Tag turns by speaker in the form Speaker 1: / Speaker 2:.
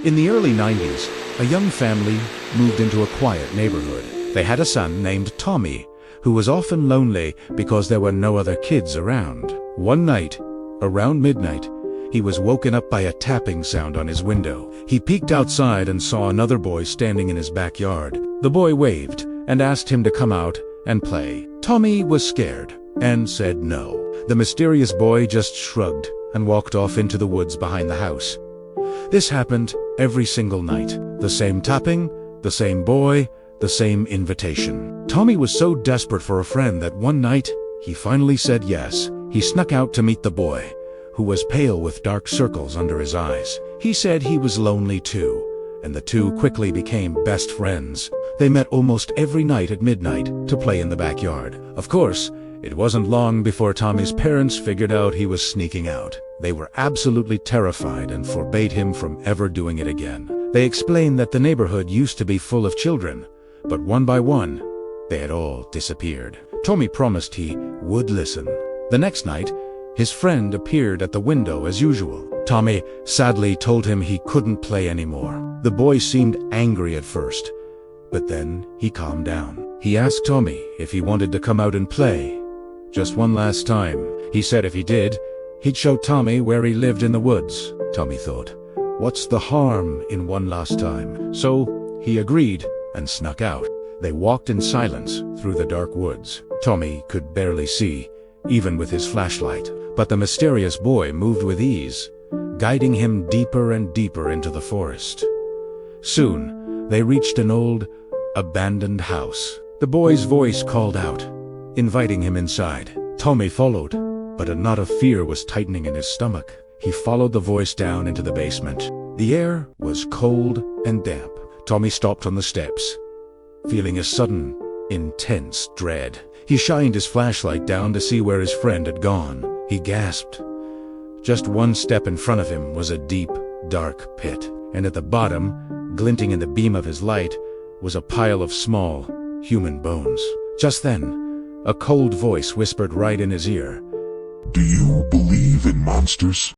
Speaker 1: In the early 90s, a young family moved into a quiet neighborhood. They had a son named Tommy, who was often lonely because there were no other kids around. One night, around midnight, he was woken up by a tapping sound on his window. He peeked outside and saw another boy standing in his backyard. The boy waved and asked him to come out and play. Tommy was scared and said no. The mysterious boy just shrugged and walked off into the woods behind the house. This happened every single night. The same tapping, the same boy, the same invitation. Tommy was so desperate for a friend that one night he finally said yes. He snuck out to meet the boy, who was pale with dark circles under his eyes. He said he was lonely too, and the two quickly became best friends. They met almost every night at midnight to play in the backyard. Of course, it wasn't long before Tommy's parents figured out he was sneaking out. They were absolutely terrified and forbade him from ever doing it again. They explained that the neighborhood used to be full of children, but one by one, they had all disappeared. Tommy promised he would listen. The next night, his friend appeared at the window as usual. Tommy sadly told him he couldn't play anymore. The boy seemed angry at first, but then he calmed down. He asked Tommy if he wanted to come out and play, just one last time. He said if he did, he'd show Tommy where he lived in the woods. Tommy thought, what's the harm in one last time? So he agreed and snuck out. They walked in silence through the dark woods. Tommy could barely see, even with his flashlight, but the mysterious boy moved with ease, guiding him deeper and deeper into the forest. Soon, they reached an old, abandoned house. The boy's voice called out, inviting him inside. Tommy followed, but a knot of fear was tightening in his stomach. He followed the voice down into the basement. The air was cold and damp. Tommy stopped on the steps, feeling a sudden, intense dread. He shined his flashlight down to see where his friend had gone. He gasped. Just one step in front of him was a deep, dark pit, and at the bottom, glinting in the beam of his light, was a pile of small, human bones. Just then, a cold voice whispered right in his ear.
Speaker 2: Do you believe in monsters?